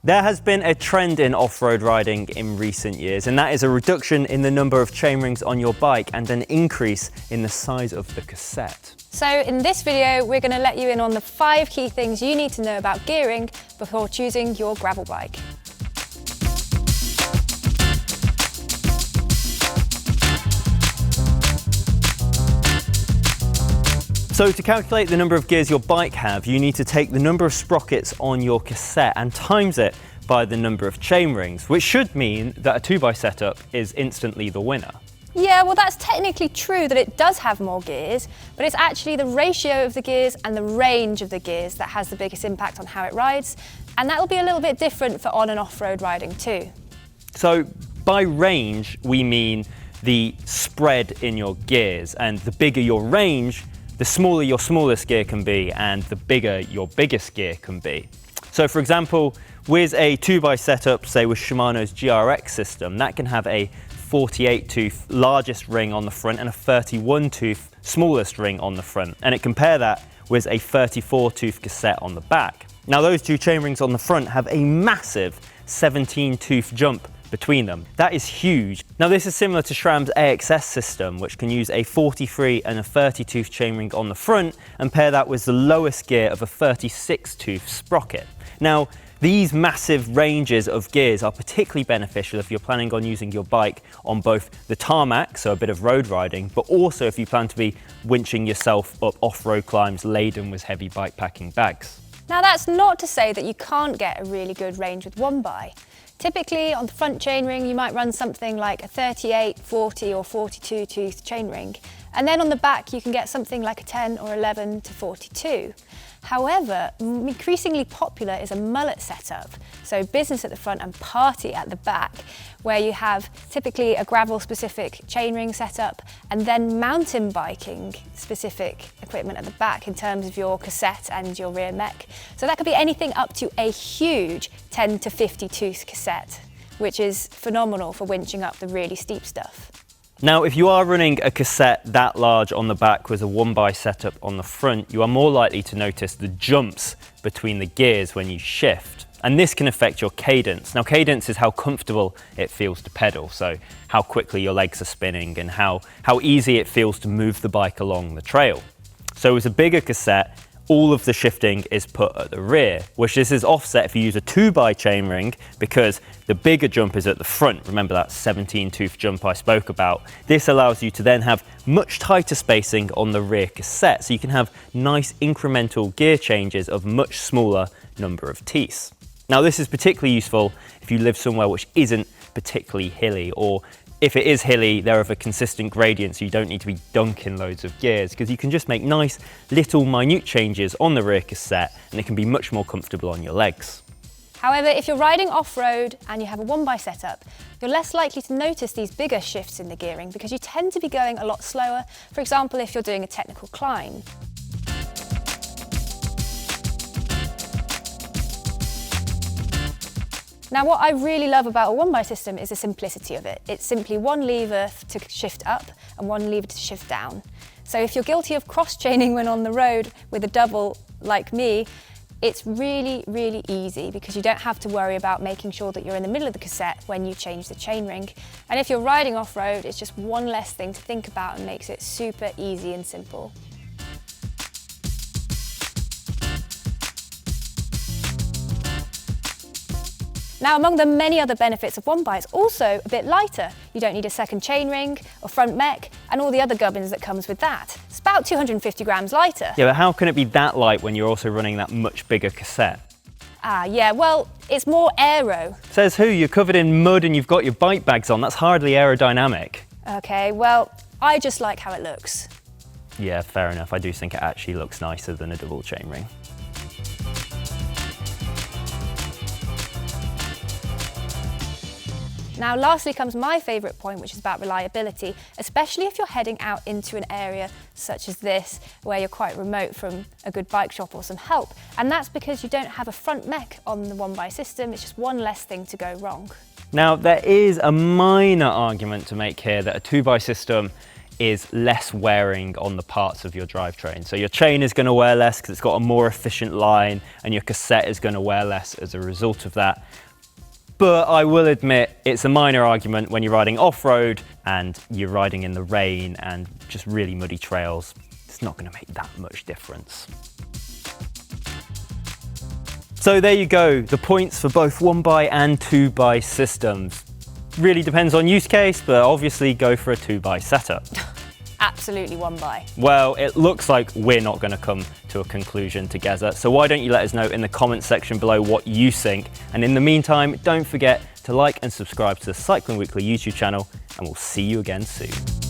There has been a trend in off-road riding in recent years, and that is a reduction in the number of chainrings on your bike and an increase in the size of the cassette. So in this video, we're going to let you in on the 5 key things you need to know about gearing before choosing your gravel bike. So to calculate the number of gears your bike have, you need to take the number of sprockets on your cassette and times it by the number of chainrings, which should mean that a 2x setup is instantly the winner. Yeah, well that's technically true that it does have more gears, but it's actually the ratio of the gears and the range of the gears that has the biggest impact on how it rides, and that will be a little bit different for on and off-road riding too. So by range, we mean the spread in your gears, and the bigger your range, the smaller your smallest gear can be and the bigger your biggest gear can be. So for example, with a 2x setup, say with Shimano's GRX system, that can have a 48 tooth largest ring on the front and a 31 tooth smallest ring on the front. And it compare that with a 34 tooth cassette on the back. Now those two chainrings on the front have a massive 17 tooth jump between them. That is huge. Now this is similar to SRAM's AXS system, which can use a 43 and a 30 tooth chainring on the front and pair that with the lowest gear of a 36 tooth sprocket. Now these massive ranges of gears are particularly beneficial if you're planning on using your bike on both the tarmac, so a bit of road riding, but also if you plan to be winching yourself up off-road climbs laden with heavy bike packing bags. Now that's not to say that you can't get a really good range with 1x. Typically on the front chainring you might run something like a 38, 40 or 42 tooth chainring, and then on the back you can get something like a 10 or 11 to 42. However, increasingly popular is a mullet setup, so business at the front and party at the back, where you have typically a gravel specific chainring setup and then mountain biking specific equipment at the back in terms of your cassette and your rear mech. So that could be anything up to a huge 10 to 50 tooth cassette, which is phenomenal for winching up the really steep stuff. Now, if you are running a cassette that large on the back with a 1x setup on the front, you are more likely to notice the jumps between the gears when you shift. And this can affect your cadence. Now, cadence is how comfortable it feels to pedal, so how quickly your legs are spinning and how easy it feels to move the bike along the trail. So with a bigger cassette, all of the shifting is put at the rear, which this is offset if you use a 2x chainring because the bigger jump is at the front. Remember that 17 tooth jump I spoke about? This allows you to then have much tighter spacing on the rear cassette, so you can have nice incremental gear changes of much smaller number of teeths. Now this is particularly useful if you live somewhere which isn't particularly hilly, or if it is hilly, they're of a consistent gradient, so you don't need to be dunking loads of gears, because you can just make nice little minute changes on the rear cassette and it can be much more comfortable on your legs. However, if you're riding off-road and you have a 1x setup, you're less likely to notice these bigger shifts in the gearing because you tend to be going a lot slower, for example if you're doing a technical climb. Now what I really love about a 1x system is the simplicity of it. It's simply one lever to shift up and one lever to shift down. So if you're guilty of cross-chaining when on the road with a double like me, it's really, really easy because you don't have to worry about making sure that you're in the middle of the cassette when you change the chainring. And if you're riding off-road, it's just one less thing to think about and makes it super easy and simple. Now, among the many other benefits of 1x, it's also a bit lighter. You don't need a second chainring or front mech and all the other gubbins that comes with that. It's about 250 grams lighter. Yeah, but how can it be that light when you're also running that much bigger cassette? Yeah, well, it's more aero. Says who? You're covered in mud and you've got your bike bags on. That's hardly aerodynamic. Okay, well, I just like how it looks. Yeah, fair enough. I do think it actually looks nicer than a double chainring. Now lastly comes my favourite point, which is about reliability, especially if you're heading out into an area such as this, where you're quite remote from a good bike shop or some help. And that's because you don't have a front mech on the 1x system, it's just one less thing to go wrong. Now there is a minor argument to make here that a 2x system is less wearing on the parts of your drivetrain. So your chain is going to wear less because it's got a more efficient line, and your cassette is going to wear less as a result of that. But I will admit it's a minor argument when you're riding off-road and you're riding in the rain and just really muddy trails. It's not going to make that much difference. So there you go, the points for both 1x and 2x systems. Really depends on use case, but obviously go for a 2x setup. Absolutely 1x. Well, it looks like we're not going to come to a conclusion together, so why don't you let us know in the comments section below what you think, and in the meantime, don't forget to like and subscribe to the Cycling Weekly YouTube channel, and we'll see you again soon.